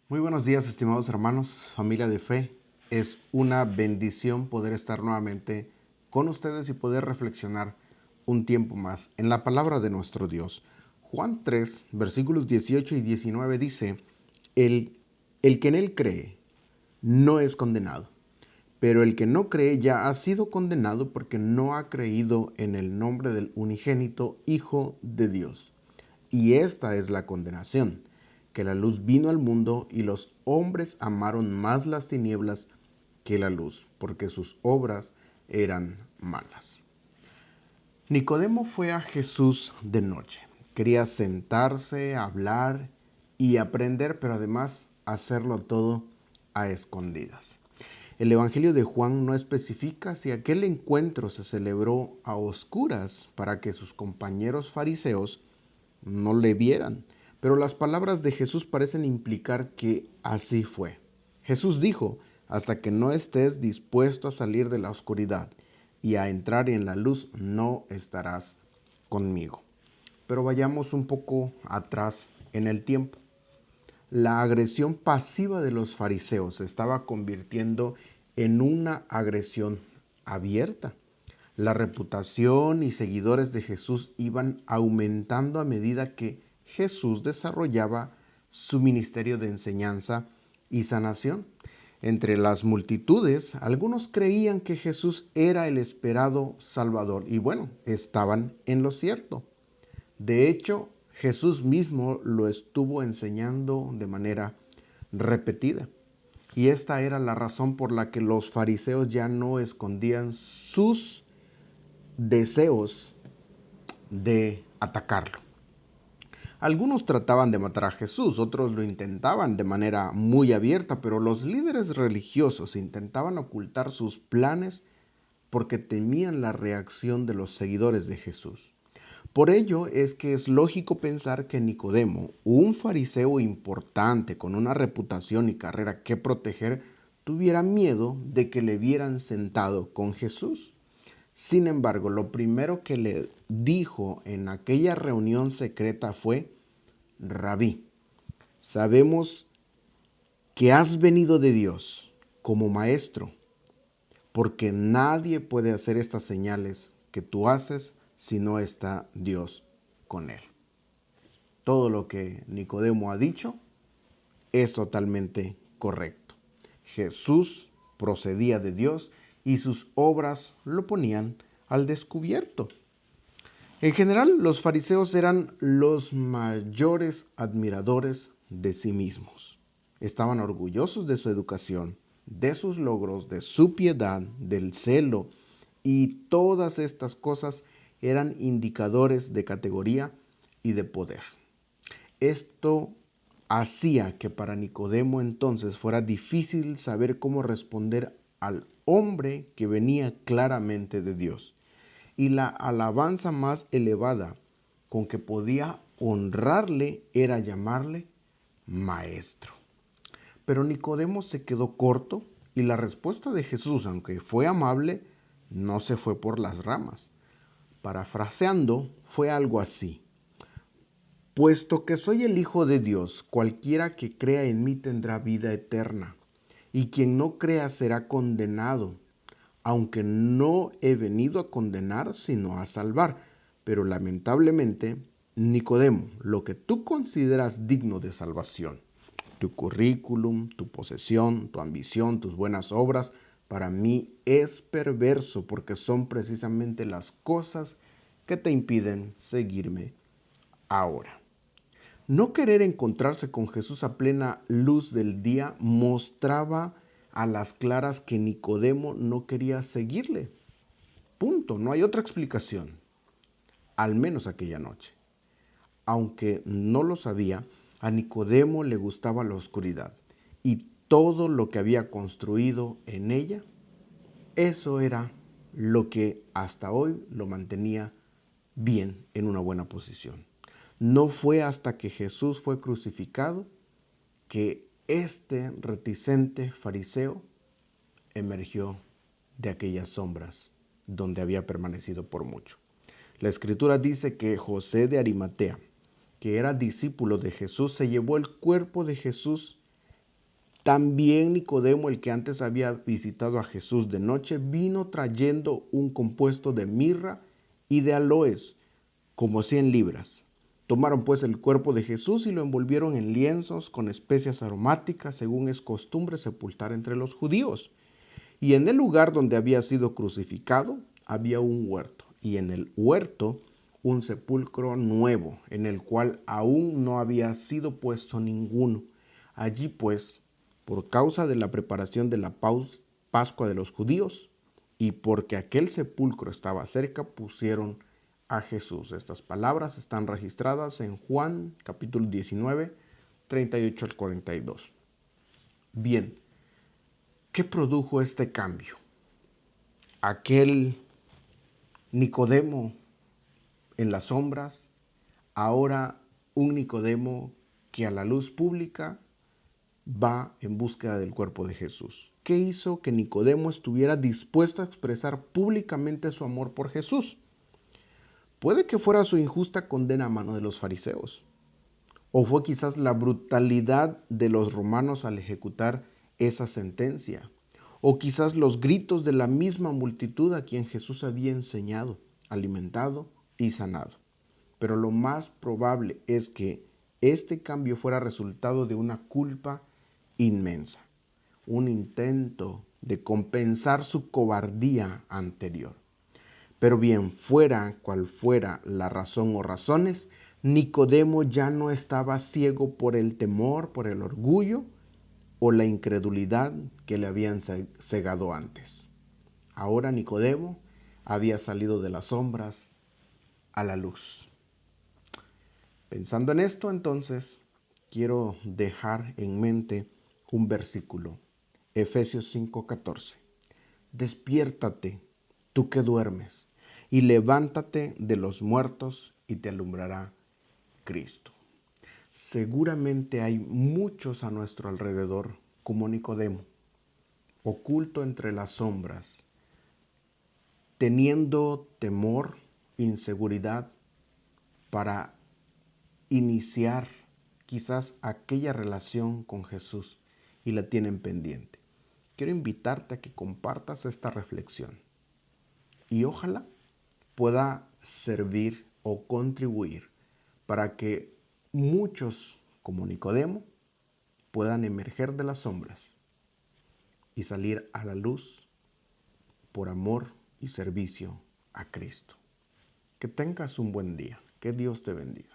Muy buenos días, estimados hermanos, familia de fe. Es una bendición poder estar nuevamente con ustedes y poder reflexionar un tiempo más en la palabra de nuestro Dios. Juan 3, versículos 18 y 19 dice, el que en él cree no es condenado, pero el que no cree ya ha sido condenado porque no ha creído en el nombre del unigénito Hijo de Dios. Y esta es la condenación, que la luz vino al mundo y los hombres amaron más las tinieblas que la luz, porque sus obras eran malas. Nicodemo fue a Jesús de noche. Quería sentarse, hablar y aprender, pero además hacerlo todo a escondidas. El Evangelio de Juan no especifica si aquel encuentro se celebró a oscuras para que sus compañeros fariseos no le vieran, pero las palabras de Jesús parecen implicar que así fue. Jesús dijo, hasta que no estés dispuesto a salir de la oscuridad y a entrar en la luz, no estarás conmigo. Pero vayamos un poco atrás en el tiempo. La agresión pasiva de los fariseos se estaba convirtiendo en una agresión abierta. La reputación y seguidores de Jesús iban aumentando a medida que Jesús desarrollaba su ministerio de enseñanza y sanación. Entre las multitudes, algunos creían que Jesús era el esperado Salvador y bueno, estaban en lo cierto. De hecho, Jesús mismo lo estuvo enseñando de manera repetida. Y esta era la razón por la que los fariseos ya no escondían sus deseos de atacarlo. Algunos trataban de matar a Jesús, otros lo intentaban de manera muy abierta, pero los líderes religiosos intentaban ocultar sus planes porque temían la reacción de los seguidores de Jesús. Por ello es que es lógico pensar que Nicodemo, un fariseo importante con una reputación y carrera que proteger, tuviera miedo de que le vieran sentado con Jesús. Sin embargo, lo primero que le dijo en aquella reunión secreta fue, Rabí, sabemos que has venido de Dios como maestro, porque nadie puede hacer estas señales que tú haces si no está Dios con él. Todo lo que Nicodemo ha dicho es totalmente correcto. Jesús procedía de Dios y sus obras lo ponían al descubierto. En general, los fariseos eran los mayores admiradores de sí mismos. Estaban orgullosos de su educación, de sus logros, de su piedad, del celo, y todas estas cosas eran indicadores de categoría y de poder. Esto hacía que para Nicodemo entonces fuera difícil saber cómo responder al hombre que venía claramente de Dios. Y la alabanza más elevada con que podía honrarle era llamarle maestro. Pero Nicodemo se quedó corto y la respuesta de Jesús, aunque fue amable, no se fue por las ramas. Parafraseando, fue algo así. Puesto que soy el Hijo de Dios, cualquiera que crea en mí tendrá vida eterna, y quien no crea será condenado, aunque no he venido a condenar, sino a salvar. Pero lamentablemente, Nicodemo, lo que tú consideras digno de salvación, tu currículum, tu posesión, tu ambición, tus buenas obras, para mí es perverso porque son precisamente las cosas que te impiden seguirme ahora. No querer encontrarse con Jesús a plena luz del día mostraba a las claras que Nicodemo no quería seguirle. Punto, no hay otra explicación, al menos aquella noche. Aunque no lo sabía, a Nicodemo le gustaba la oscuridad y todo lo que había construido en ella, eso era lo que hasta hoy lo mantenía bien en una buena posición. No fue hasta que Jesús fue crucificado que este reticente fariseo emergió de aquellas sombras donde había permanecido por mucho. La Escritura dice que José de Arimatea, que era discípulo de Jesús, se llevó el cuerpo de Jesús También Nicodemo, el que antes había visitado a Jesús de noche, vino trayendo un compuesto de mirra y de aloes, como 100 libras. Tomaron pues el cuerpo de Jesús y lo envolvieron en lienzos con especias aromáticas, según es costumbre sepultar entre los judíos. Y en el lugar donde había sido crucificado había un huerto, y en el huerto un sepulcro nuevo, en el cual aún no había sido puesto ninguno. Allí pues, por causa de la preparación de la Pascua de los judíos, y porque aquel sepulcro estaba cerca, pusieron a Jesús. Estas palabras están registradas en Juan capítulo 19, 38 al 42. Bien, ¿qué produjo este cambio? Aquel Nicodemo en las sombras, ahora un Nicodemo que a la luz pública va en búsqueda del cuerpo de Jesús. ¿Qué hizo que Nicodemo estuviera dispuesto a expresar públicamente su amor por Jesús? Puede que fuera su injusta condena a mano de los fariseos, o fue quizás la brutalidad de los romanos al ejecutar esa sentencia, o quizás los gritos de la misma multitud a quien Jesús había enseñado, alimentado y sanado. Pero lo más probable es que este cambio fuera resultado de una culpa inmensa, un intento de compensar su cobardía anterior. Pero bien, fuera cual fuera la razón o razones, Nicodemo ya no estaba ciego por el temor, por el orgullo o la incredulidad que le habían cegado antes. Ahora Nicodemo había salido de las sombras a la luz. Pensando en esto, entonces, quiero dejar en mente un versículo, Efesios 5:14. Despiértate, tú que duermes, y levántate de los muertos y te alumbrará Cristo. Seguramente hay muchos a nuestro alrededor, como Nicodemo, oculto entre las sombras, teniendo temor, inseguridad para iniciar quizás aquella relación con Jesús y la tienen pendiente. Quiero invitarte a que compartas esta reflexión y ojalá pueda servir o contribuir para que muchos como Nicodemo puedan emerger de las sombras y salir a la luz por amor y servicio a Cristo. Que tengas un buen día. Que Dios te bendiga.